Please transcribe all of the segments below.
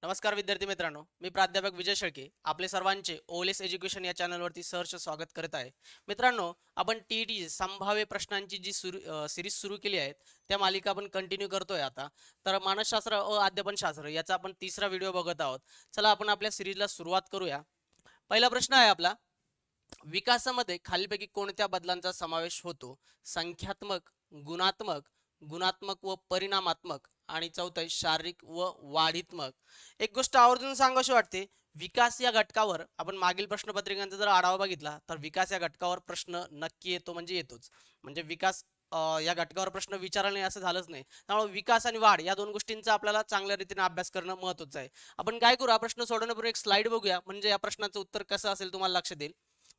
नमस्कार विद्यार्थी मित्रांनो, मी प्राध्यापक विजय शेळके आपले सर्वांचे ओलेस एज्युकेशन या चॅनलवरती सहर्ष स्वागत करत आहे. मित्रांनो, आपण टीईटी संभाव्य प्रश्नांची जी सिरीज सुरू केली आहे त्या मालिका आपण कंटिन्यू करतोय आता. तर मानसशास्त्र व अध्यापनशास्त्र याचा आपण तिसरा व्हिडिओ बघत आहोत. चला आपण आपल्या सिरीजला सुरुवात करूया. पहिला प्रश्न आहे आपला, विकासामध्ये खालीलपैकी कोणत्या बदलांचा समावेश होतो? संख्यात्मक, गुणात्मक, गुणात्मक व परिणामात्मक आणि चौथा आहे शारीरिक व वाढीत्मक. एक गोष्ट आवर्जून सांगावीशी वाटते, विकास या घटकावर आपण मागील प्रश्नपत्रिकांचा जर आढावा बघितला तर विकास या घटकावर प्रश्न नक्की येतो म्हणजे येतोच. म्हणजे विकास या घटकावर प्रश्न विचारला नाही असं झालंच नाही. त्यामुळे विकास आणि वाढ या दोन गोष्टींचा आपल्याला चांगल्या रीतीने अभ्यास करणं महत्त्वाचं आहे. आपण काय करू, हा प्रश्न सोडवण्यापूर्वी एक स्लाइड बघूया म्हणजे या प्रश्नाचं उत्तर कसं असेल तुम्हाला लक्षात येईल.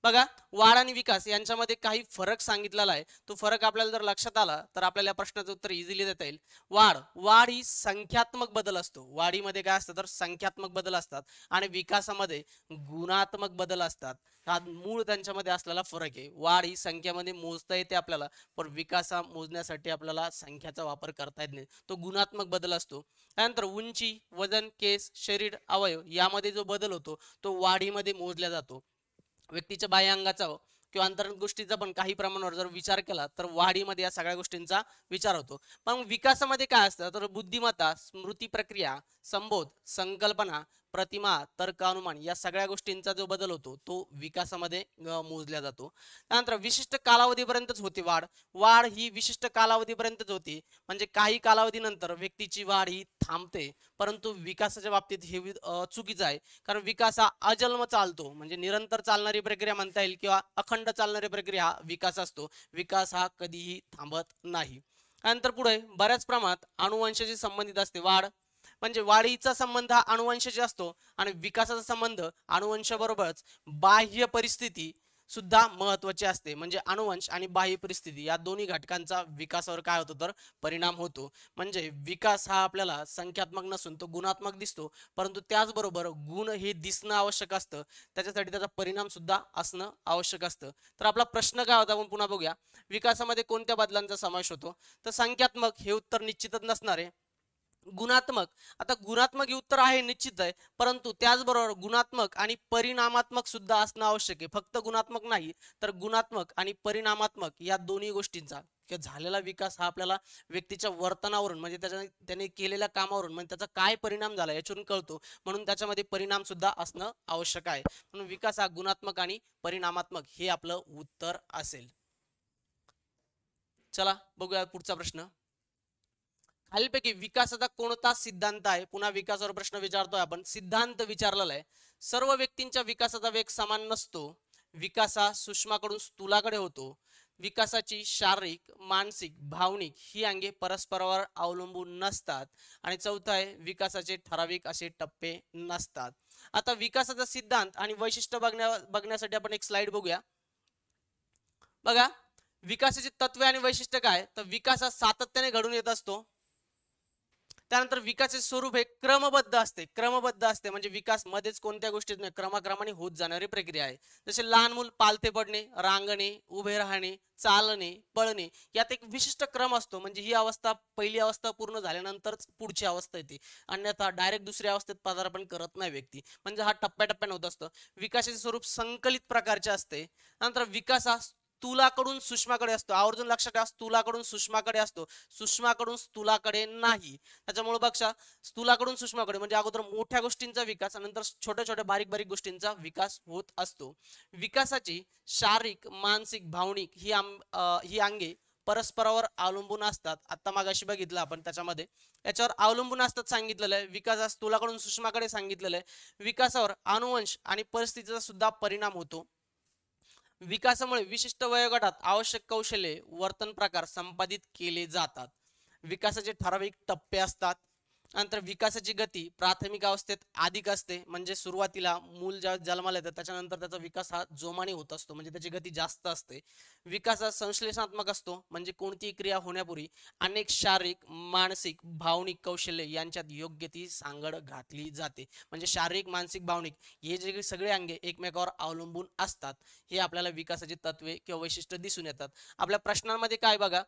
बघा, वाढ आणि विकास यांच्यामध्ये काही फरक सांगितलेला आहे. तो फरक आपल्याला जर लक्षात आला तर आपल्याला या प्रश्नाचं उत्तर इझिली देता येईल. वाढ वाढ ही संख्यात्मक बदल असतो. वाढीमध्ये काय असतं तर संख्यात्मक बदल असतात आणि विकासामध्ये गुणात्मक बदल असतात. हा मूळ त्यांच्यामध्ये असलेला फरक आहे. वाढ ही संख्यामध्ये मोजता येते आपल्याला, पण विकास मोजण्यासाठी आपल्याला संख्याचा वापर करता येत नाही. तो गुणात्मक बदल असतो. त्यानंतर उंची, वजन, केस, शरीर, अवयव यामध्ये जो बदल होतो तो वाढीमध्ये मोजला जातो. व्यक्तीच्या बाह्य अंगाचा किंवा अंतर्गत गोष्टीचा पण काही प्रमाणावर जर विचार केला तर वाढीमध्ये या सगळ्या गोष्टींचा विचार होतो. पण विकासामध्ये काय असतं तर बुद्धिमत्ता, स्मृती प्रक्रिया, संबोध, संकल्पना, प्रतिमा, तर्क, अनुमान या सगळ्या गोष्टींचा जो बदल होतो तो विकासामध्ये मोजला जातो. त्यानंतर विशिष्ट कालावधीपर्यंतच होते वाढ. वाढ ही विशिष्ट कालावधीपर्यंतच होती. म्हणजे काही कालावधीनंतर व्यक्तीची वाढ ही थांबते. परंतु विकासाच्या बाबतीत हे चुकीचं आहे. कारण विकास हा अजन्म चालतो, म्हणजे निरंतर चालणारी प्रक्रिया म्हणता येईल किंवा अखंड चालणारी प्रक्रिया हा विकास असतो. विकास हा कधीही थांबत नाही. त्यानंतर पुढे बऱ्याच प्रमाणात अनुवंशाशी संबंधित असते वाढ. म्हणजे वाढीचा संबंध हा अनुवंशाशी असतो आणि विकासाचा संबंध अनुवंशाबरोबरच बाह्य परिस्थिती सुद्धा महत्वाची असते. म्हणजे अनुवंश आणि बाह्य परिस्थिती या दोन्ही घटकांचा विकासावर काय होतो तर परिणाम होतो. म्हणजे विकास हा आपल्याला संख्यात्मक नसून तो गुणात्मक दिसतो, परंतु त्याचबरोबर गुण हे दिसणं आवश्यक असतं, त्याच्यासाठी त्याचा परिणाम सुद्धा असणं आवश्यक असतं. तर आपला प्रश्न काय होता आपण पुन्हा बघूया, विकासामध्ये कोणत्या बदलांचा समावेश होतो? तर संख्यात्मक हे उत्तर निश्चितच नसणार आहे. गुणात्मक, आता गुणात्मक हे उत्तर आहे निश्चित आहे, परंतु त्याचबरोबर गुणात्मक आणि परिणामात्मक सुद्धा असणं आवश्यक आहे. फक्त गुणात्मक नाही तर गुणात्मक आणि परिणामात्मक या दोन्ही गोष्टींचा झालेला विकास हा आपल्याला व्यक्तीच्या वर्तनावरून म्हणजे त्याने केलेल्या कामावरून म्हणजे त्याचा काय परिणाम झाला याच्यावरून कळतो. म्हणून त्याच्यामध्ये परिणाम सुद्धा असणं आवश्यक आहे. म्हणून विकास हा गुणात्मक आणि परिणामात्मक हे आपलं उत्तर असेल. चला बघूया पुढचा प्रश्न. खालीलपैकी विकासाचा कोणता सिद्धांत आहे? पुन्हा विकासावर प्रश्न विचारतोय आपण, सिद्धांत विचारलेला आहे. सर्व व्यक्तींच्या विकासाचा वेग समान नसतो. विकास हा सूक्ष्माकडून स्थूलाकडे होतो. विकासाची शारीरिक, मानसिक, भावनिक ही अंगे परस्परावर अवलंबून नसतात. आणि चौथा आहे, विकासाचे ठराविक असे टप्पे नसतात. आता विकासाचा सिद्धांत आणि वैशिष्ट्य बघण्यासाठी आपण एक स्लाइड बघूया. बघा, विकासाची तत्वे आणि वैशिष्ट्य काय, तर विकास हा सातत्याने घडून येत असतो. त्यानंतर विकासाचे स्वरूप हे क्रमबद्ध असते म्हणजे विकास मध्येच कोणत्या गोष्टीत नाही, क्रमाक्रमाने होत जाणारी प्रक्रिया आहे. जसे लहान मूल पालथे पडणे, रांगणे, उभे राहणे, चालणे, पळणे यात एक विशिष्ट क्रम असतो. म्हणजे ही अवस्था, पहिली अवस्था पूर्ण झाल्यानंतरच पुढची अवस्था येते, अन्यथा डायरेक्ट दुसऱ्या अवस्थेत पदार्पण करत नाही व्यक्ती. म्हणजे हा टप्प्याटप्प्याने होत असतो. विकासाचे स्वरूप संकलित प्रकारचे असते. नंतर विकास हा स्थूलाकडून सूक्ष्माकडे असतो. आवर्जून लक्षात ठेवा, स्थूलाकडून सूक्ष्माकडे असतो, सूक्ष्माकडून स्थूलाकडे नाही. त्याच्यामुळे बघा, स्थूलाकडून सूक्ष्माकडे म्हणजे अगोदर मोठ्या गोष्टींचा विकास आणि नंतर छोट्या छोट्या बारीक बारीक गोष्टींचा विकास होत असतो. विकासाची शारीरिक, मानसिक, भावनिक ही अंगे परस्परावर अवलंबून असतात. आता मागाशी बघितलं आपण त्याच्यामध्ये याच्यावर अवलंबून असतात सांगितलेलं आहे. विकास स्थूलाकडून सूक्ष्माकडे सांगितलेलं आहे. विकासावर अनुवंश आणि परिस्थितीचा सुद्धा परिणाम होतो. विकासामुळे विशिष्ट वयोगटात आवश्यक कौशल्ये, वर्तन प्रकार संपादित केले जातात. विकासाचे ठराविक टप्पे असतात. नंतर विकासाची गती प्राथमिक अवस्थेत अधिक असते. म्हणजे सुरुवातीला मूल जेव्हा जन्माला येतं त्याच्यानंतर त्याचा विकास हा जोमाने होत असतो, म्हणजे त्याची गती जास्त असते. विकास हा संश्लेषणात्मक असतो, म्हणजे कोणतीही क्रिया होण्यापूर्वी अनेक शारीरिक, मानसिक, भावनिक कौशल्य यांच्यात योग्य ती सांगड घातली जाते. म्हणजे शारीरिक, मानसिक, भावनिक हे जे सगळे अंगे एकमेकावर अवलंबून असतात. हे आपल्याला विकासाची तत्वे किंवा वैशिष्ट्य दिसून येतात. आपल्या प्रश्नांमध्ये काय बघा,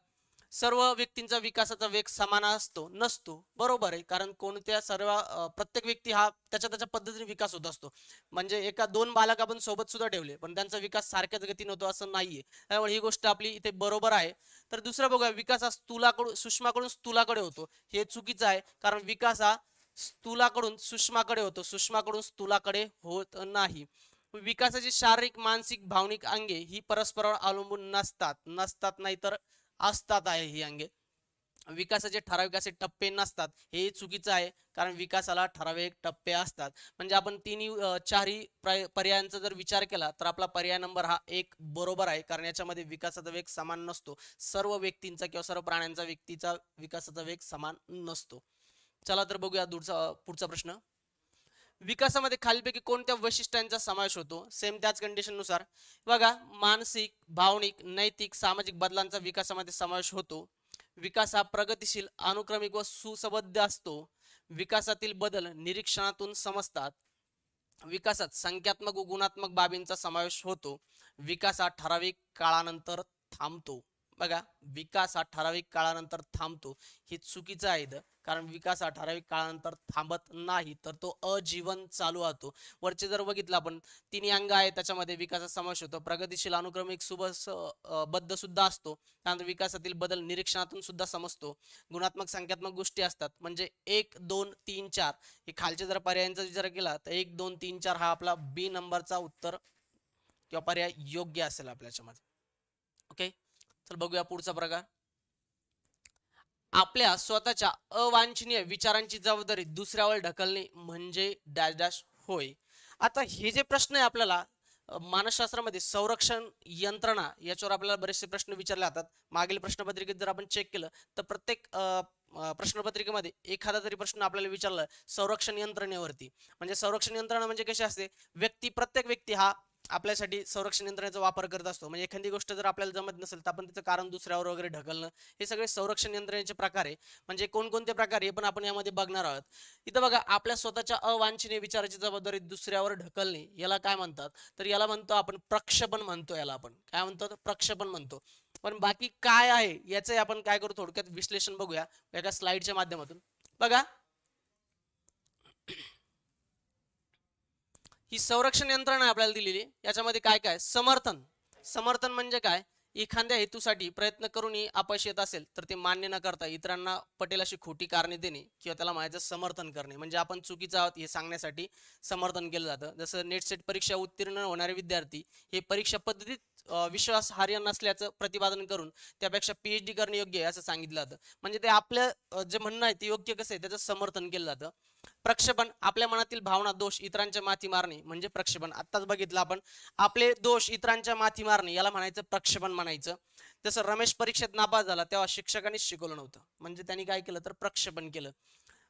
सर्व व्यक्तींचा विकासाचा वेग समान असतो नसतो, बरोबर आहे, कारण कोणत्या सर्व प्रत्येक व्यक्ती हा त्याच्या त्याच्या पद्धतीने विकास होत असतो. म्हणजे एका दोन बालक आपण सोबत सुद्धा ठेवले पण त्यांचा विकास सारख्याच गतीने होतो असं नाहीये, त्यामुळे ही गोष्ट आपली इथे बरोबर आहे. तर दुसरं बघूया, विकास हा स्थूलाकडून सूक्ष्माकडून स्थूलाकडे होतो, हे चुकीचं आहे, कारण विकास हा स्थूलाकडून सूक्ष्माकडे होतो, सूक्ष्माकडून स्थूलाकडे होत नाही. विकासाची शारीरिक, मानसिक, भावनिक अंगे ही परस्परावर अवलंबून नसतात नाही तर असतात आहे ही अंगे. विकासाचे ठराविक असे टप्पे नसतात, हे चुकीचं आहे, कारण विकासाला ठराविक टप्पे असतात. म्हणजे आपण तिन्ही चारही पर्यायांचा जर विचार केला तर आपला पर्याय नंबर हा एक बरोबर आहे, कारण याच्यामध्ये विकासाचा वेग समान नसतो. सर्व व्यक्तींचा किंवा सर्व प्राण्यांचा व्यक्तीचा विकासाचा वेग समान नसतो. चला तर बघूया पुढचा प्रश्न. विकासामध्ये खालीलपैकी कोणत्या वैशिष्ट्यांचा समावेश होतो? सेम त्याच कंडिशन नुसार बघा, मानसिक, भावनिक, नैतिक, सामाजिक बदलांचा विकासामध्ये समावेश होतो. विकास हा प्रगतिशील, अनुक्रमिक व सुसंबद्ध असतो. विकासातील बदल निरीक्षणातून समजतात. विकासात संख्यात्मक व गुणात्मक बाबींचा समावेश होतो. विकास हा ठराविक काळानंतर थांबतो. बघा, विकास हा ठराविक काळानंतर थांबतो, हे चुकीचं आहे, कारण विकास हा ठराविक काळानंतर थांबत नाही, तर तो अजीवन चालू राहतो. वरचे जर बघितलं आपण, तिन्ही अंग आहे त्याच्यामध्ये विकासाचा समावेश होतो. प्रगतिशील, अनुक्रमिक, बद्ध सुद्धा असतो. त्यानंतर विकासातील बदल निरीक्षणातून सुद्धा समजतो. गुणात्मक, संख्यात्मक गोष्टी असतात, म्हणजे 1 2 3 4 हे खालचे जर पर्यायांचा विचार केला तर 1 2 3 4 हा आपला बी नंबरचा उत्तर किंवा पर्याय योग्य असेल आपल्याच्यामध्ये. ओके, चल बघूया पुढचा प्रकार. आपल्या स्वतःच्या अवांछनीय विचारांची जबाबदारी दुसऱ्यावर ढकलणे म्हणजे डॅश डॅश होय. आता हे जे प्रश्न आहे आपल्याला मानसशास्त्रामध्ये संरक्षण यंत्रणा याच्यावर आपल्याला बरेचसे प्रश्न विचारले जातात. मागील प्रश्नपत्रिकेत जर आपण चेक केलं तर प्रत्येक प्रश्नपत्रिकेमध्ये एखादा तरी प्रश्न आपल्याला विचारला संरक्षण यंत्रणेवरती. म्हणजे संरक्षण यंत्रणा म्हणजे कशी असते, प्रत्येक व्यक्ती हा आपल्यासाठी संरक्षण यंत्रणेचा वापर करत असतो. म्हणजे एखादी गोष्ट जर आपल्याला जमत नसेल तर आपण त्याचं कारण दुसऱ्यावर वगैरे ढकलणं, हे सगळे संरक्षण यंत्रणेचे प्रकार आहे. म्हणजे कोणकोणते प्रकार हे पण आपण यामध्ये बघणार आहोत. इथं बघा, आपल्या स्वतःच्या अवांछनीय विचाराची जबाबदारी दुसऱ्यावर ढकलणे याला काय म्हणतात, तर याला म्हणतो आपण प्रक्षेपण म्हणतो. याला आपण काय म्हणतो, प्रक्षेपण म्हणतो. पण बाकी काय आहे याचं आपण काय करू, थोडक्यात विश्लेषण बघूया एका स्लाइडच्या माध्यमातून. बघा, ही संरक्षण यंत्रणा आपल्याला दिलेली, याच्यामध्ये काय काय, समर्थन म्हणजे काय, एखाद्या हेतूसाठी प्रयत्न करूनही अपयश येत असेल तर ते मान्य न करता इतरांना पटेल अशी खोटी कारणे देणे किंवा त्याला म्हणायचं समर्थन करणे. म्हणजे आपण चुकीचं आहोत हे सांगण्यासाठी समर्थन केलं जातं. जसं नेट सेट परीक्षा उत्तीर्ण होणारे विद्यार्थी हे परीक्षा पद्धतीत विश्वासार्ह नसल्याचं प्रतिपादन करून त्यापेक्षा PhD करणे योग्य आहे असं सांगितलं जातं. म्हणजे ते आपलं जे म्हणणं आहे ते योग्य कसं आहे त्याचं समर्थन केलं जातं. प्रक्षेपण, आपल्या मनातील भावना, दोष इतरांच्या माथी मारणे म्हणजे प्रक्षेपण. आत्ताच बघितलं आपण, आपले दोष इतरांच्या माथी मारणे याला म्हणायचं प्रक्षेपण म्हणायचं. जसं रमेश परीक्षेत नापास झाला तेव्हा शिक्षकांनी शिकवलं नव्हतं, म्हणजे त्यांनी काय केलं तर प्रक्षेपण केलं.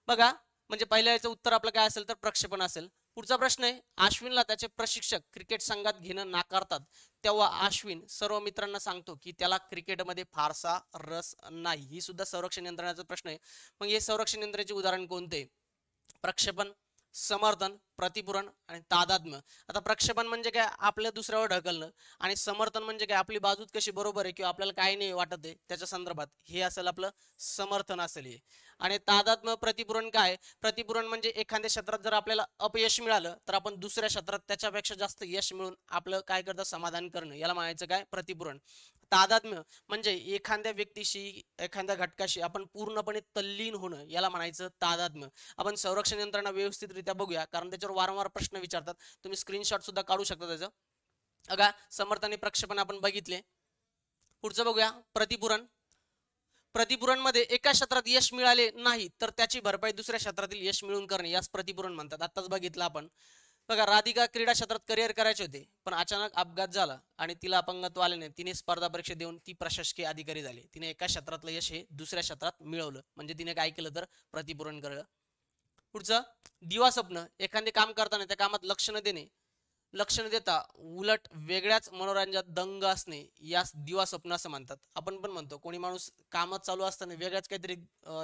बघा, म्हणजे पहिल्या याचं उत्तर आपलं काय असेल तर प्रक्षेपण असेल. पुढचा प्रश्न आहे, अश्विनला त्याचे प्रशिक्षक क्रिकेट संघात घेणं नाकारतात तेव्हा अश्विन सर्व मित्रांना सांगतो की त्याला क्रिकेटमध्ये फारसा रस नाही. ही सुद्धा संरक्षण यंत्रणेचा प्रश्न आहे. मग हे संरक्षण यंत्रणेचे उदाहरण कोणते, प्रक्षेपण, समर्थन, प्रतिपुरण आणि तादात्म्य. आता प्रक्षेपण म्हणजे काय, आपल्या दुसऱ्यावर ढकलणं, आणि समर्थन म्हणजे काय, आपली बाजूच कशी बरोबर आहे किंवा आपल्याला काही नाही वाटत आहे त्याच्या संदर्भात, हे असेल आपलं समर्थन असेल हे. आणि तादात्म्य, प्रतिपुरण काय, प्रतिपुरण म्हणजे एखाद्या क्षेत्रात जर आपल्याला अपयश मिळालं तर आपण दुसऱ्या क्षेत्रात त्याच्यापेक्षा जास्त यश मिळून आपलं काय करतं समाधान करणं, याला म्हणायचं काय प्रतिपुरण. तादात्म्य म्हणजे एखाद्या व्यक्तीशी, एखाद्या घटकाशी आपण पूर्णपणे तल्लीन होणं, याला म्हणायचं तादात्म्य. आपण संरक्षण यंत्रणा व्यवस्थितरित्या बघूया, कारण त्याच्यावर वारंवार प्रश्न विचारतात. तुम्ही स्क्रीनशॉट सुद्धा काढू शकता त्याचं. बघा, समर्थन आणि प्रक्षेपण आपण बघितले. पुढचं बघूया, प्रतिपुरण. प्रतिपुरण मध्ये एका क्षेत्रात यश मिळाले नाही तर त्याची भरपाई दुसऱ्या क्षेत्रातील यश मिळवून करणे यास प्रतिपुरण म्हणतात. आताच बघितलं आपण. बघा, राधिका क्रीडा क्षेत्रात करिअर करायचे होते पण अचानक अपघात झाला आणि तिला अपंगत्व आल्याने तिने स्पर्धा परीक्षा देऊन ती प्रशासकीय अधिकारी झाली. तिने एका क्षेत्रातलं यश हे दुसऱ्या क्षेत्रात मिळवलं, म्हणजे तिने काय केलं तर प्रतिपुरण केलं. पुढचं, दिवा स्वप्न. एखादे काम करताना त्या कामात लक्ष न देता उलट वेगळ्याच मनोरंजनात दंग असणे यास दिवा स्वप्न असं म्हणतात. आपण पण म्हणतो, कोणी माणूस कामात चालू असताना वेगळ्याच काहीतरी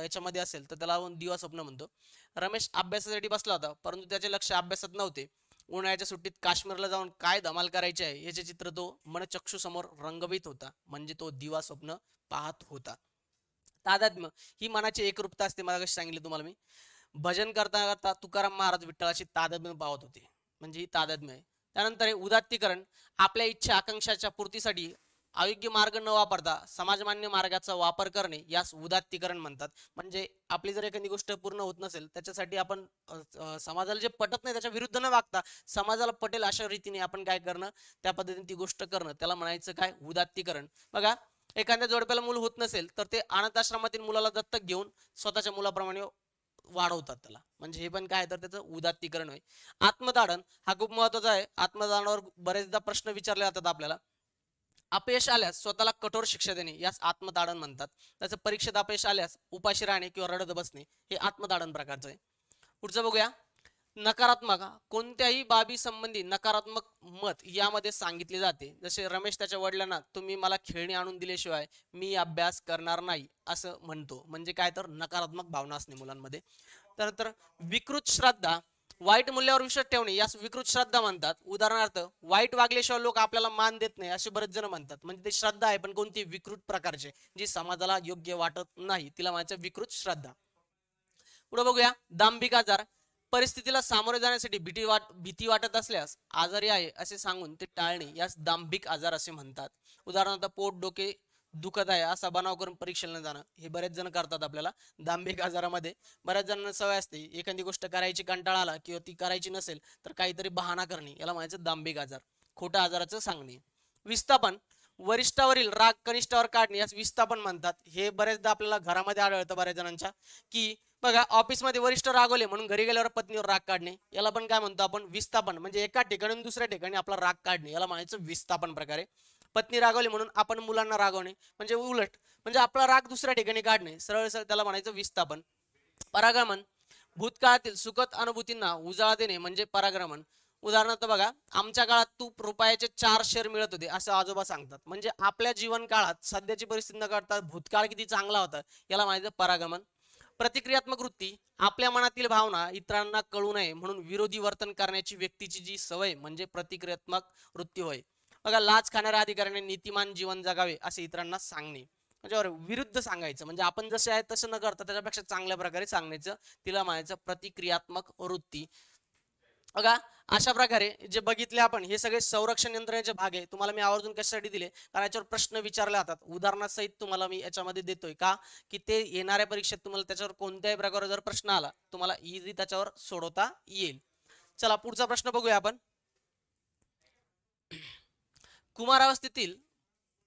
याच्यामध्ये असेल तर त्याला आपण दिवा स्वप्न म्हणतो. रमेश अभ्यासासाठी बसला होता परंतु त्याचे लक्ष अभ्यासात नव्हते. उन्हाळ्याच्या सुट्टीत काश्मीरला जाऊन काय धमाल करायचे आहे याचे चित्र तो मनचक्षू समोर रंगवीत होता, म्हणजे तो दिवा स्वप्न पाहत होता. तादात्म्य ही मनाची एकरूपता असते. मला कशी सांगितली तुम्हाला मी, भजन करता करता तुकाराम महाराज विठ्ठलाची तादात्म्य पावत होते, म्हणजे ही तादात्म्य आहे. त्यानंतर आहे उदात्तीकरण. आपल्या इच्छा आकांक्षाच्या पूर्तीसाठी अयोग्य मार्ग न वापरता समाजमान्य मार्गाचा वापर करणे यास उदात्तीकरण म्हणतात. म्हणजे आपली जर एखादी गोष्ट पूर्ण होत नसेल त्याच्यासाठी आपण समाजाला जे पटत नाही त्याच्या विरुद्ध न वागता समाजाला पटेल अशा रीतीने आपण काय करणं, त्या पद्धतीने ती गोष्ट करणं, त्याला म्हणायचं काय, उदात्तीकरण. बघा, एखाद्या जोडप्याला मूल होत नसेल तर ते अनाथ आश्रमातील मुलाला दत्तक घेऊन स्वतःच्या मुलाप्रमाणे वाढवतात त्याला, म्हणजे हे पण काय तर त्याचं उदात्तीकरण होय. आत्मताडण हा खूप महत्वाचा आहे. आत्मताडणावर बरेचदा प्रश्न विचारले जातात आपल्याला. अपयश आल्यास स्वतःला कठोर शिक्षा देणे यास आत्मताडण म्हणतात. त्याचं परीक्षेत अपयश आल्यास उपाशी राहणे किंवा रडत बसणे हे आत्मताडण प्रकारचं आहे. पुढचं बघूया. नकारात्मक, कोणत्याही बाबी संबंधी नकारात्मक मत यामध्ये सांगितले जाते. जसे रमेश त्याच्या वडिलांना तुम्ही मला खेळणी आणून दिल्याशिवाय मी अभ्यास करणार नाही असं म्हणतो, म्हणजे काय तर नकारात्मक भावना असणे मुलांमध्ये. त्यानंतर विकृत श्रद्धा, वाईट मूल्यावर विश्वास ठेवणे यास विकृत श्रद्धा म्हणतात. उदाहरणार्थ, वाईट वागल्याशिवाय लोक आपल्याला मान देत नाही असे बरेच जण म्हणतात, म्हणजे ते श्रद्धा आहे पण कोणती, विकृत प्रकारचे, जी समाजाला योग्य वाटत नाही, तिला म्हणायचं विकृत श्रद्धा. पुढे बघूया. दांभिक आजार, परिस्थितीला सामोरे जाण्यासाठी भीती वाटत असल्यास आजारी आहे असे सांगून ते टाळणे यास दांभिक आजार असे म्हणतात. उदाहरणार्थ, पोट डोके दुखत आहे असा बनाव करून परीक्षेला जाणं, हे बरेच जण करतात. आपल्याला दांभिक आजारामध्ये बऱ्याच जणांना सवय असते, एखादी गोष्ट करायची कंटाळा आला किंवा ती करायची नसेल तर काहीतरी बहाणा करणे, याला म्हणायचं दांभिक आजार, खोटा आजाराचं सांगणे. विस्थापन, वरिष्ठावरील राग कनिष्ठावर काढणे यास विस्थापन म्हणतात. हे बरेचदा आपल्याला घरामध्ये आढळतं बऱ्याच जणांच्या, की बघा ऑफिसमध्ये वरिष्ठ रागवले म्हणून घरी गेल्यावर पत्नीवर राग काढणे, याला पण काय म्हणतो आपण, विस्थापन. म्हणजे एका ठिकाणी दुसऱ्या ठिकाणी आपला राग काढणे, याला म्हणायचं विस्थापन प्रकारे. पत्नी रागवली म्हणून आपण मुलांना रागवणे, म्हणजे उलट, म्हणजे आपला राग दुसऱ्या ठिकाणी काढणे, सरळ सरळ त्याला म्हणायचं विस्थापन. परागमन, भूतकाळातील सुखद अनुभूतींना उजाळा देणे म्हणजे परागमन. उदाहरणार्थ बघा, आमच्या काळात तूप रुपयाचे 4 शेअर मिळत होते असं आजोबा सांगतात, म्हणजे आपल्या जीवन काळात सध्याची परिस्थिती न करता भूतकाळ किती चांगला होता, याला म्हणायचं परागमन. प्रतिक्रियात्मक वृत्ती, आपल्या मनातील भावना इतरांना कळू नये म्हणून विरोधी वर्तन करण्याची व्यक्तीची जी सवय म्हणजे प्रतिक्रियात्मक वृत्ती होय. बघा, लाच खाणाऱ्या अधिकाऱ्याने नीतिमान जीवन जगावे असे इतरांना सांगणे, म्हणजे विरुद्ध सांगायचं, म्हणजे आपण जसे आहे तसं न करता त्याच्यापेक्षा चांगल्या प्रकारे सांगण्याचं, तिला म्हणायचं प्रतिक्रियात्मक वृत्ती. बघा, अशा प्रकारे जे बघितले आपण हे सगळे संरक्षण यंत्रणेचे भाग आहे. तुम्हाला मी आवर्जून कशासाठी दिले, कारण याच्यावर प्रश्न विचारले जातात, उदाहरणासहित तुम्हाला मी याच्यामध्ये देतोय का, की ते येणाऱ्या परीक्षेत तुम्हाला त्याच्यावर कोणत्याही प्रकारे जर प्रश्न आला तुम्हाला इझी त्याच्यावर सोडवता येईल. चला पुढचा प्रश्न बघूया आपण.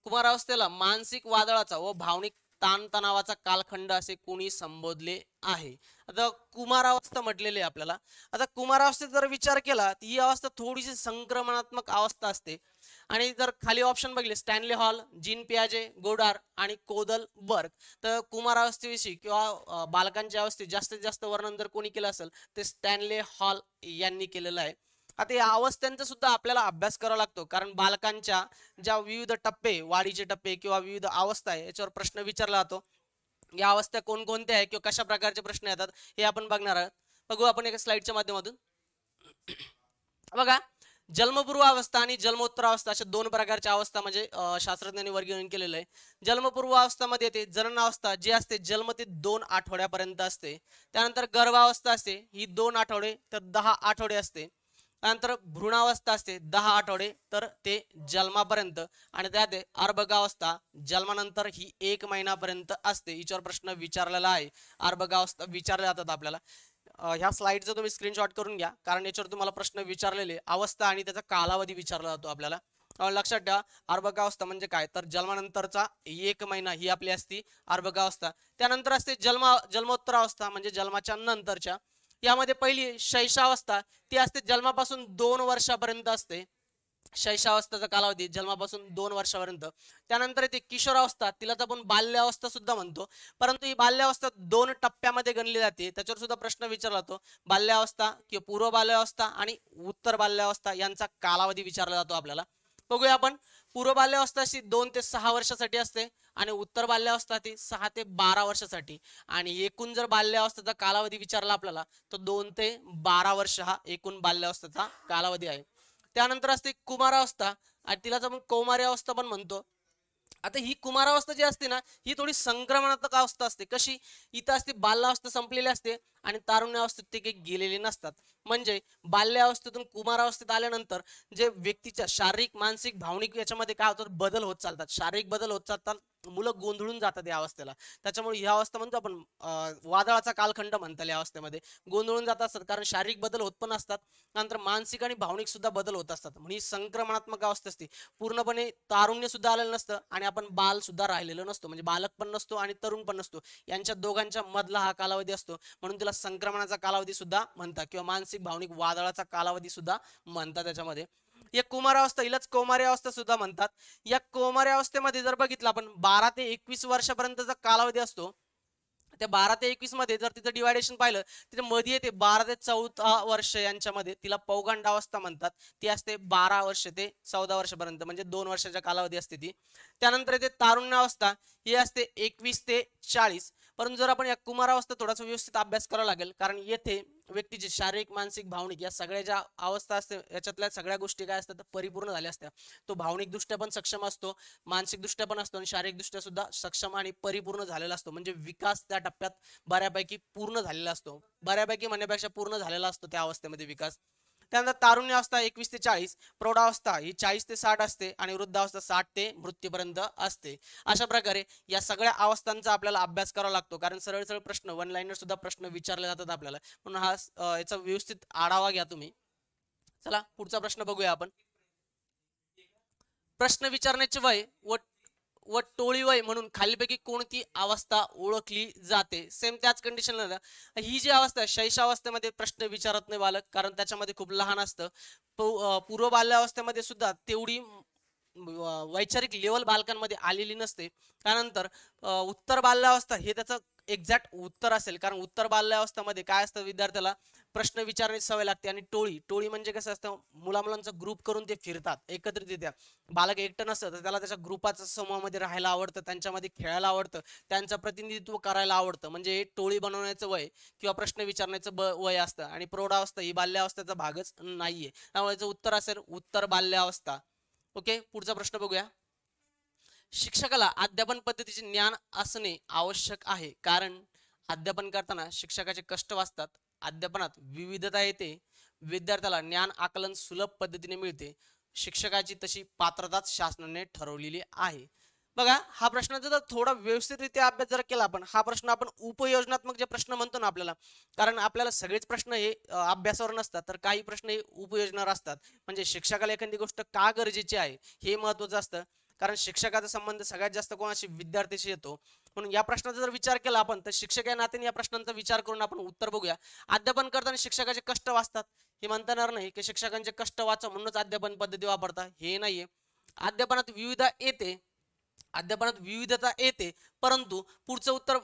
कुमारावस्थेला मानसिक वादळाचा व भावनिक ताणतणावाचा कालखंड असे कोणी संबोधले आहे. आता कुमारावस्था म्हटलेली आहे आपल्याला. आता कुमारावस्थेत जर विचार केला तर ही अवस्था थोडीशी संक्रमणात्मक अवस्था असते. आणि जर खाली ऑप्शन बघितले, स्टॅनले हॉल, जीन पियाजे, गोडार आणि कोदल बर्ग, तर कुमारावस्थेविषयी किंवा बालकांच्या अवस्थेत जास्तीत जास्त वर्णन जर कोणी केलं असेल ते स्टॅनले हॉल यांनी केलेलं आहे. आता या अवस्थांचा सुद्धा आपल्याला अभ्यास करावा लागतो, कारण बालकांच्या ज्या विविध टप्पे, वाढीचे टप्पे किंवा विविध अवस्था आहे याच्यावर प्रश्न विचारला जातो. या अवस्था कोणकोणत्या आहे किंवा कशा प्रकारचे प्रश्न येतात हे आपण बघणार आहोत. बघू आपण एका स्लाइडच्या माध्यमातून. बघा, जन्मपूर्व अवस्था आणि जन्मोत्तर अवस्था अशा दोन प्रकारच्या अवस्था म्हणजे शास्त्रज्ञांनी वर्गीकरण केलेलं आहे. जन्मपूर्व अवस्थामध्ये येते जननावस्था, जी असते जन्म ते 2 आठवड्यापर्यंत असते. त्यानंतर गर्भावस्था असते, ही 2 आठवडे तर 10 आठवडे असते. त्यानंतर भ्रूणावस्था असते 10 आठवडे तर ते जन्मापर्यंत. आणि त्यात अर्भकावस्था जन्मानंतर ही 1 महिन्यापर्यंत असते. हिच्यावर प्रश्न विचारलेला आहे, अर्भकावस्था विचारले जातात आपल्याला. ह्या स्लाइडचा तुम्ही स्क्रीनशॉट करून घ्या, कारण याच्यावर तुम्हाला प्रश्न विचारलेले अवस्था आणि त्याचा कालावधी विचारला जातो आपल्याला. लक्षात ठेवा, अर्भकावस्था म्हणजे काय तर जन्मानंतरचा 1 महिना ही आपली असती अर्भकावस्था. त्यानंतर असते जन्मोत्तर अवस्था म्हणजे जन्माच्या नंतरच्या. यामध्ये पहिली शैशवावस्था, ती असते जन्मापासून 2 वर्षापर्यंत असते. शैशवावस्थेचा कालावधी जन्मापासून 2 वर्षापर्यंत. त्यानंतर येते किशोरावस्था, तिलाच आपण बाल्यावस्था सुद्धा म्हणतो, परंतु ही बाल्यावस्था 2 टप्प्यामध्ये गणली जाते. त्याच्यावर सुद्धा प्रश्न विचारला जातो. बाल्यावस्था किंवा पूर्व बाल्यावस्था आणि उत्तर बाल्यावस्था यांचा कालावधी विचारला जातो आपल्याला. बघूया आपण. पूर्व बाल्यावस्था 2 ते 6 वर्षासाठी असते आणि उत्तर बाल्यावस्था ती 6 ते 12 वर्षासाठी. आणि एकूण जर बाल्यावस्थेचा कालावधी विचारला आपल्याला तर 2 ते 12 वर्ष हा एकूण बाल्यावस्थेचा कालावधी आहे. त्यानंतर असते कुमारावस्था आणि तिलाच आपण कौमार्यावस्था पण म्हणतो. आता ही कुमारावस्था जी असते ना, ही थोडी संक्रमणात्मक अवस्था असते. कशी? इथं असते बाल्यावस्था संपलेली असते आणि तारुण्यावस्थेत ते काही गेलेले नसतात. म्हणजे बाल्यावस्थेतून कुमारावस्थेत आल्यानंतर जे व्यक्तीच्या शारीरिक, मानसिक, भावनिक याच्यामध्ये काय होतं, बदल होत चालतात. शारीरिक बदल होत चालतात. मुलं गोंधळून जातात या अवस्थेला. त्याच्यामुळे ही अवस्था म्हणतो आपण वादळाचा कालखंड म्हणता या अवस्थेमध्ये गोंधळून जात असतात, कारण शारीरिक बदल होत पण असतात, नंतर मानसिक आणि भावनिक सुद्धा बदल होत असतात. म्हणजे ही संक्रमणात्मक अवस्था असते. पूर्णपणे तारुण्य सुद्धा आलेलं नसतं आणि आपण बाल सुद्धा राहिलेलो नसतो, म्हणजे बालक पण नसतो आणि तरुण पण नसतो, यांच्या दोघांच्या मधला हा कालावधी असतो. म्हणून तिला संक्रमणाचा कालावधी सुद्धा म्हणतात किंवा मानसिक भावनिक वादळाचा कालावधी सुद्धा म्हणतात. त्याच्यामध्ये या कुमारावस्था, हिलाच कौमार्य अवस्था सुद्धा म्हणतात. या कौमार्य अवस्थेमध्ये जर बघितलं आपण 12 ते 21 वर्षापर्यंतचा कालावधी असतो. त्या 12 ते 21 मध्ये जर तिचं डिवायडेशन पाहिलं, तिथे मध्ये येते 12 ते 14 वर्ष, यांच्यामध्ये तिला पौगंडावस्था म्हणतात. ती असते 12 वर्ष ते 14 वर्षापर्यंत, म्हणजे 2 वर्षाच्या कालावधी असते ती. त्यानंतर येते तारुण्यावस्था, ही असते 21 ते 40. परंतु जर आपण या कुमारावस्था थोडासा व्यवस्थित अभ्यास करावा लागेल, कारण येथे व्यक्तीचे शारीरिक, मानसिक, भावनिक या सगळ्या ज्या अवस्था असते, याच्यातल्या सगळ्या गोष्टी काय असतात, परिपूर्ण झाल्या असत्या. तो भावनिक दृष्ट्या पण सक्षम असतो, मानसिक दृष्ट्या पण असतो आणि शारीरिक दृष्ट्या सुद्धा सक्षम आणि परिपूर्ण झालेला असतो. म्हणजे विकास त्या टप्प्यात बऱ्यापैकी पूर्ण झालेला असतो. बऱ्यापैकी म्हणण्यापेक्षा पूर्ण झालेला असतो त्या अवस्थेमध्ये विकास. त्यानंतर तारुण्य अवस्था 21 ते 40, प्रौढावस्था ही 40 ते 60 असते आणि वृद्धावस्था 60 ते मृत्यूपर्यंत असते. अशा प्रकारे या सगळ्या अवस्थांचा आपल्याला अभ्यास करावा लागतो, कारण सरळ सरळ प्रश्न, वन लाईनर सुद्धा प्रश्न विचारले जातात आपल्याला. म्हणून हा याचा व्यवस्थित आढावा घ्या तुम्ही. चला पुढचा प्रश्न बघूया आपण. प्रश्न विचारण्याचे वय व टोळी वय म्हणून खालीपैकी कोणती अवस्था ओळखली जाते? सेम त्याच कंडिशनला ही जी अवस्था आहे, शैशवावस्थेमध्ये प्रश्न विचारत नाही बालक, कारण त्याच्यामध्ये खूप लहान असतं. पूर्व बाल्यावस्थेमध्ये सुद्धा तेवढी वैचारिक लेवल बालकांमध्ये आलेली नसते. त्यानंतर उत्तर बाल्यावस्था हे त्याचं एक्झॅक्ट उत्तर असेल, कारण उत्तर बाल्यावस्थेमध्ये काय असतं, विद्यार्थ्याला प्रश्न विचारण्याची सवय लागते. आणि टोळी टोळी म्हणजे कसं असतं, मुलामुलांचा ग्रुप करून ते फिरतात एकत्रितरित्या. बालक एकटं नसतं तर त्याला त्याच्या ग्रुपाच्या समूहामध्ये राहायला आवडतं, त्यांच्यामध्ये खेळायला आवडतं, त्यांचं प्रतिनिधित्व करायला आवडतं. म्हणजे टोळी बनवण्याचं वय किंवा प्रश्न विचारण्याचं वय असतं. आणि प्रौढावस्था ही बाल्यावस्थेचा भागच नाहीये, त्यामुळे उत्तर असेल उत्तर बाल्यावस्था. ओके, पुढचा प्रश्न बघूया. शिक्षकाला अध्यापन पद्धतीचे ज्ञान असणे आवश्यक आहे, कारण अध्यापन करताना शिक्षकाचे कष्ट वाचतात, अध्यापनात विविधता येते, विद्यार्थ्याला ज्ञान आकलन सुलभ पद्धतीने मिळते, शिक्षकाची तशी पात्रताच शासनाने ठरवलेली आहे. बघा, हा प्रश्नाचा जर थोडा व्यवस्थितरित्या अभ्यास जर केला आपण, हा प्रश्न आपण उपयोजनात्मक जे प्रश्न म्हणतो ना आपल्याला, कारण आपल्याला सगळेच प्रश्न हे अभ्यासावर नसतात, तर काही प्रश्न हे उपयोजनावर असतात. म्हणजे शिक्षकाला एखादी गोष्ट का गरजेची आहे हे महत्वाचं असतं, कारण शिक्षकाचा संबंध सगळ्यात जास्त कोणाशी, विद्यार्थ्याशी येतो. म्हणून या प्रश्नाचा जर विचार केला आपण, तर शिक्षक या नात्याने या प्रश्नांचा विचार करून आपण उत्तर बघूया. अध्यापन करताना शिक्षकाचे कष्ट वाचतात, हे म्हणता येणार नाही की शिक्षकांचे कष्ट वाचा म्हणूनच अध्यापन पद्धती वापरता, हे नाहीये. अध्यापनात विविधता येते, अध्यापनात विविधता येते, परंतु पुढचं उत्तर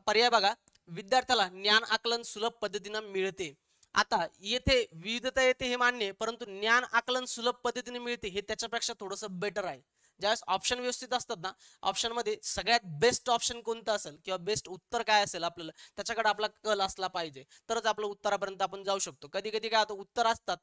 पर्याय बघा, विद्यार्थ्याला ज्ञान आकलन सुलभ पद्धतीने मिळते. आता येथे विविधता येते हे मान्य, परंतु ज्ञान आकलन सुलभ पद्धतीने मिळते हे त्याच्यापेक्षा थोडंसं बेटर आहे. ज्यावेळेस ऑप्शन व्यवस्थित असतात ना, ऑप्शन मध्ये सगळ्यात बेस्ट ऑप्शन कोणतं असेल किंवा बेस्ट उत्तर काय असेल, आपल्याला त्याच्याकडे आपला कल असला पाहिजे, तरच आपलं उत्तरापर्यंत आपण जाऊ शकतो. कधी कधी काय होतं, उत्तर असतात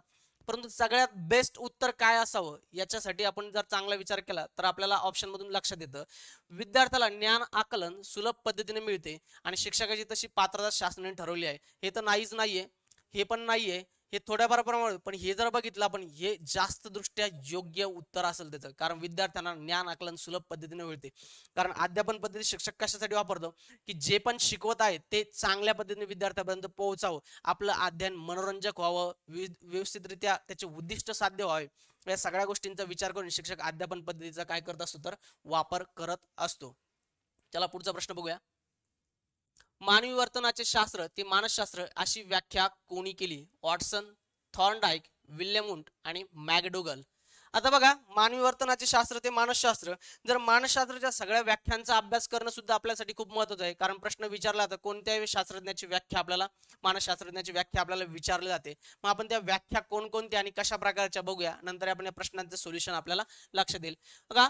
परंतु सगळ्यात बेस्ट उत्तर काय असावं याच्यासाठी आपण जर चांगला विचार केला तर आपल्याला ऑप्शन मधून लक्षात येतं, विद्यार्थ्याला ज्ञान आकलन सुलभ पद्धतीने मिळते आणि शिक्षकाची तशी पात्रता शासनाने ठरवली आहे. हे तर नाहीच नाहीये, हे पण नाहीये, हे थोड्याफार प्रमाणात, पण हे जर बघितलं आपण, हे जास्त दृष्ट्या योग्य उत्तर असेल त्याचं, कारण विद्यार्थ्यांना ज्ञान आकलन सुलभ पद्धतीने मिळते. कारण अध्यापन पद्धती शिक्षक कशासाठी वापरतो, की जे पण शिकवत आहे ते चांगल्या पद्धतीने विद्यार्थ्यापर्यंत पोहोचावं, आपलं अध्ययन मनोरंजक व्हावं, व्यवस्थितरित्या त्याचे उद्दिष्ट साध्य व्हावे, या सगळ्या गोष्टींचा विचार करून शिक्षक अध्यापन पद्धतीचा काय करत असतो, तर वापर करत असतो. चला पुढचा प्रश्न बघूया. मानवी वर्तनाचे शास्त्र ते मानसशास्त्र अशी व्याख्या कोणी केली? वॉटसन, थॉर्नडाईक, विल्यमुंट आणि मॅकडोगल. आता बघा, मानवी वर्तनाचे शास्त्र ते मानसशास्त्र, जर मानसशास्त्राच्या सगळ्या व्याख्यांचा अभ्यास करणं सुद्धा आपल्यासाठी खूप महत्त्वाचं आहे, कारण प्रश्न विचारला जातो कोणत्याही शास्त्रज्ञाची व्याख्या, आपल्याला मानसशास्त्रज्ञाची व्याख्या आपल्याला विचारली जाते. मग आपण त्या व्याख्या कोणकोणत्या आणि कशा प्रकारच्या बघूया, नंतर आपण या प्रश्नांचं सोल्युशन आपल्याला लक्षात येईल. बघा,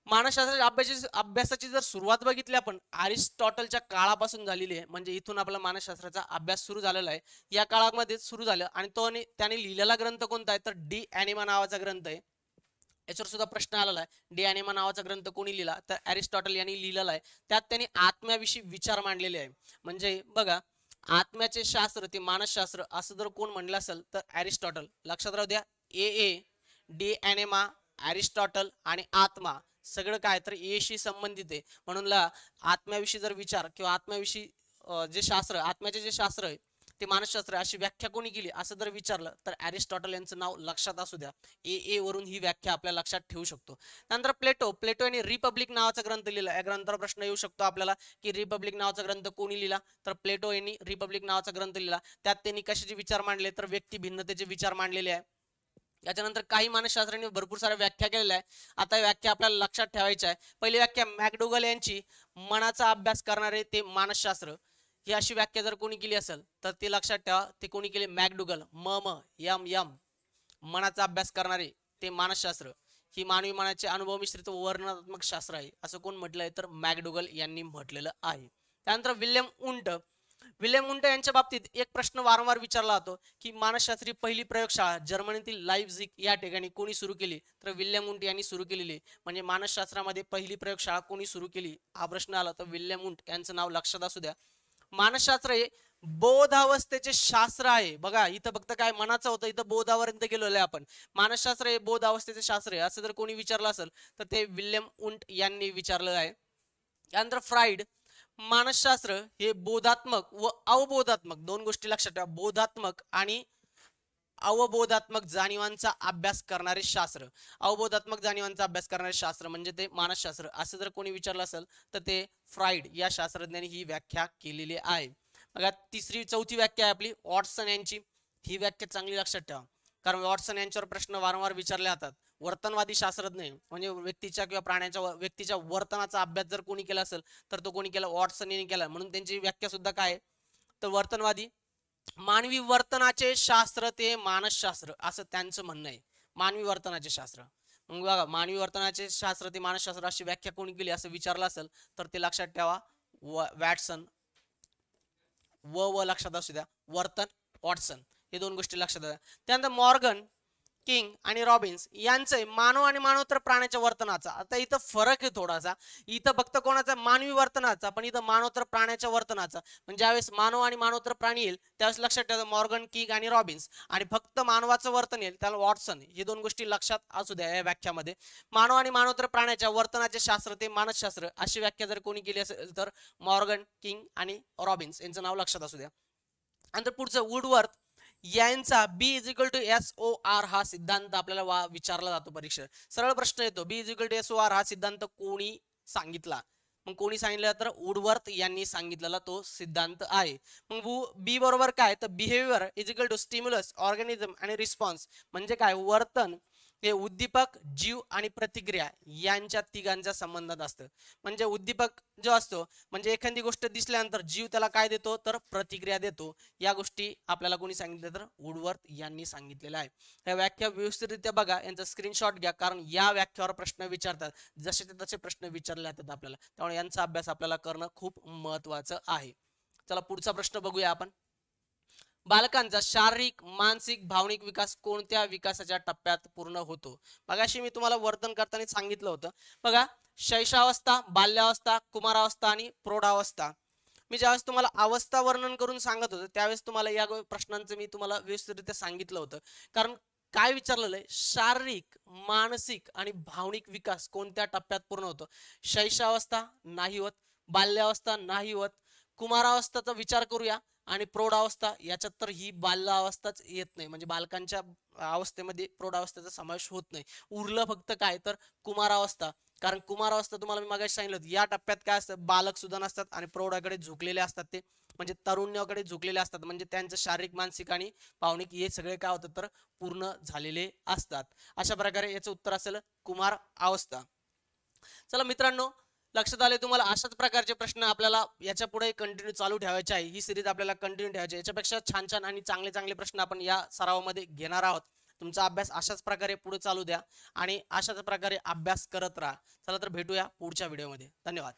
मानसशास्त्राच्या अभ्यासाची जर सुरुवात बघितली आपण, अरिस्टॉटलच्या काळापासून झालेली आहे. म्हणजे इथून आपला मानसशास्त्राचा अभ्यास सुरू झालेला आहे, या काळामध्ये सुरू झालं. आणि त्याने लिहिलेला ग्रंथ कोणता आहे, तर डी ॲनिमा नावाचा ग्रंथ आहे. याच्यावर सुद्धा प्रश्न आलेला आहे. डी ॲनिमा नावाचा ग्रंथ कोणी लिहिला, तर अरिस्टॉटल यांनी लिहिलेला आहे. त्यात त्यांनी आत्म्याविषयी विचार मांडलेले आहे. म्हणजे बघा, आत्म्याचे शास्त्र ते मानसशास्त्र असं जर कोण म्हणलं असेल तर अरिस्टॉटल. लक्षात राहू द्या, ए डी ॲनिमा, अरिस्टॉटल आणि आत्मा सगळं काय तर एशी संबंधित आहे. म्हणून आत्म्याविषयी जर विचार किंवा आत्म्याविषयी जे शास्त्र, आत्म्याचे जे शास्त्र आहे ते मानसशास्त्र, अशी व्याख्या कोणी केली असं जर विचारलं तर अरिस्टॉटल यांचं नाव लक्षात असू द्या. वरून ही व्याख्या आपल्या लक्षात ठेवू शकतो. त्यानंतर प्लेटो यांनी रिपब्लिक नावाचा ग्रंथ लिहिला. या ग्रंथावर प्रश्न येऊ शकतो आपल्याला की रिपब्लिक नावाचा ग्रंथ कोणी लिहिला, तर प्लेटो यांनी रिपब्लिक नावाचा ग्रंथ लिहिला. त्यात त्यांनी कशाचे विचार मांडले, तर व्यक्ती भिन्नतेचे विचार मांडलेले आहे. याच्यानंतर काही मानसशास्त्रांनी भरपूर साऱ्या व्याख्या केलेल्या आहे. आता व्याख्या आपल्याला लक्षात ठेवायच्या आहे. पहिली व्याख्या मॅकडोगल यांची, मनाचा अभ्यास करणारे ते मानसशास्त्र, ही अशी व्याख्या जर कोणी केली असेल तर ती लक्षात ठेवा, ते कोणी केली, मॅकडोगल. यम मनाचा अभ्यास करणारे ते मानसशास्त्र, ही मानवी मनाचे अनुभव मिश्रित वर्णनात्मक शास्त्र आहे असं कोण म्हटलंय, तर मॅकडोगल यांनी म्हटलेलं आहे. त्यानंतर विल्यम उंट यांच्या बाबतीत एक प्रश्न वारंवार विचारला जातो की मानसशास्त्री पहिली प्रयोगशाळा जर्मनीतील लाइप्झिग या ठिकाणी कोणी सुरू केली, तर विल्यम उंट यांनी सुरू केलेली. म्हणजे मानसशास्त्रामध्ये पहिली प्रयोगशाळा कोणी सुरू केली हा प्रश्न आला तर विल्यम उंट यांचं नाव लक्षात असू द्या. मानसशास्त्र हे बोधावस्थेचे शास्त्र आहे. बघा, इथं फक्त काय मनाचं होतं, इथं बोधापर्यंत गेलेलो आहे आपण. मानसशास्त्र हे बोधावस्थेचे शास्त्र आहे असं जर कोणी विचारलं असेल तर ते विल्यम उंट यांनी विचारलं आहे. त्यानंतर फ्राइड, मानसशास्त्र हे बोधात्मक व अवबोधात्मक दोन गोष्टी लक्षात ठेवा, बोधात्मक आणि अवबोधात्मक जाणीवांचा अभ्यास करणारे शास्त्र. अवबोधात्मक जाणीवांचा अभ्यास करणारे शास्त्र म्हणजे ते मानसशास्त्र असं जर कोणी विचारलं असेल तर ते फ्राइड या शास्त्रज्ञांनी ही व्याख्या केलेली आहे. बघा, चौथी व्याख्या आहे आपली वॉटसन यांची. ही व्याख्या चांगली लक्षात ठेवा, कारण वॉटसन यांच्यावर प्रश्न वारंवार विचारले जातात. वर्तनवादी शास्त्रज्ञ म्हणजे व्यक्तीच्या किंवा प्राण्याच्या व्यक्तीच्या वर्तनाचा अभ्यास जर कोणी केला असेल तर तो कोणी केला, वॉटसन यांनी केला. म्हणून त्यांची व्याख्या सुद्धा काय, तर वर्तनवादी. मानवी वर्तनाचे शास्त्र ते मानसशास्त्र असं त्यांचं म्हणणं आहे. मानवी वर्तनाचे शास्त्र. मग बघा, मानवी वर्तनाचे शास्त्र ते मानसशास्त्र अशी व्याख्या कोणी केली असं विचारलं असेल तर ते लक्षात ठेवा, वॅटसन. व लक्षात असू द्या, वर्तन, वॉटसन, हे दोन गोष्टी लक्षात द्या. त्यानंतर मॉर्गन, किंग आणि रॉबिन्स यांचे मानव आणि मानवोत्तर प्राण्याच्या वर्तनाचा. आता इथं फरक आहे थोडासा. इथं फक्त कोणाचा, मानवी वर्तनाचा, पण इथं मानवोत्तर प्राण्याच्या वर्तनाचा. म्हणजे ज्यावेळेस मानव आणि मानवोत्तर प्राणी येईल त्यावेळेस लक्षात ठेवा मॉर्गन, किंग आणि रॉबिन्स. आणि फक्त मानवाचं वर्तन येईल त्याला वॉटसन. हे दोन गोष्टी लक्षात असू द्या या व्याख्यामध्ये. मानव आणि मानवोत्तर प्राण्याच्या वर्तनाचे शास्त्र ते मानसशास्त्र अशी व्याख्या जर कोणी केली असेल तर मॉर्गन, किंग आणि रॉबिन्स यांचं नाव लक्षात असू द्या. नंतर पुढचं वुडवर्थ यांचा B=SOR हा सिद्धांत आपल्याला विचारला जातो परीक्षेत. सरळ प्रश्न येतो, B=SOR हा सिद्धांत कोणी सांगितला. मग कोणी सांगितलं तर वुडवर्थ यांनी सांगितलेला तो सिद्धांत आहे. मग बी बरोबर काय, तर बिहेवियर इज स्टिम्युलस, ऑर्गॅनिझम आणि रिस्पॉन्स. म्हणजे काय, वर्तन हे उद्दीपक, जीव आणि प्रतिक्रिया यांच्या तिघांच्या संबंधात असतं. म्हणजे उद्दीपक जो असतो म्हणजे एखादी गोष्ट दिसल्यानंतर जीव त्याला काय देतो, तर प्रतिक्रिया देतो. या गोष्टी आपल्याला कोणी सांगितलं तर वुडवर्थ यांनी सांगितलेलं आहे. या व्याख्या व्यवस्थितरित्या बघा, यांचा स्क्रीनशॉट घ्या, कारण या व्याख्यावर प्रश्न विचारतात, जसे ते तसे प्रश्न विचारले जातात आपल्याला. त्यामुळे यांचा अभ्यास आपल्याला करणं खूप महत्वाचं आहे. चला पुढचा प्रश्न बघूया आपण. बालकांचा शारीरिक, मानसिक, भावनिक विकास कोणत्या विकासाच्या टप्प्यात पूर्ण होतो. मगाशी मी तुम्हाला वर्तन करताना सांगितलं होतं. बघा, शैशवावस्था, बाल्यावस्था, कुमारावस्था आणि प्रौढावस्था. मी ज्यावेळेस तुम्हाला अवस्था वर्णन करून सांगत होतो त्यावेळेस तुम्हाला या प्रश्नांचं मी तुम्हाला व्यवस्थितरित्या सांगितलं होतं. कारण काय विचारलेलं आहे, शारीरिक, मानसिक आणि भावनिक विकास कोणत्या टप्प्यात पूर्ण होतो. शैशवावस्था नाही होत, बाल्यावस्था नाही होत, कुमारावस्थाचा विचार करूया आणि प्रौढावस्था, याच्यात तर ही बाल्यावस्थाच येत नाही. म्हणजे बालकांच्या अवस्थेमध्ये प्रौढावस्थेचा समावेश होत नाही. उरलं फक्त काय, तर कुमारावस्था. कारण कुमारावस्था तुम्हाला मी मागाशी सांगितलं होतं, या टप्प्यात काय असतं, बालक सुद्धा नसतात आणि प्रौढाकडे झुकलेले असतात. ते म्हणजे तारुण्याकडे झुकलेले असतात. म्हणजे त्यांचं शारीरिक, मानसिक आणि भावनिक हे सगळे काय होतं तर पूर्ण झालेले असतात. अशा प्रकारे याचं उत्तर असेल कुमार अवस्था. चला मित्रांनो, लक्षात आले तुम्हाला. अशाच प्रकारचे प्रश्न आपल्याला याच्या पुढे कंटिन्यू चालू ठेवायचे आहे. ही सिरीज आपल्याला कंटिन्यू ठेवायची. याच्यापेक्षा छान छान आणि चांगले चांगले प्रश्न आपण या सरावामध्ये घेणार आहोत. तुमचा अभ्यास अशाच प्रकारे पुढे चालू द्या आणि अशाच प्रकारे अभ्यास करत राहा. चला तर भेटूया पुढच्या व्हिडिओमध्ये. धन्यवाद.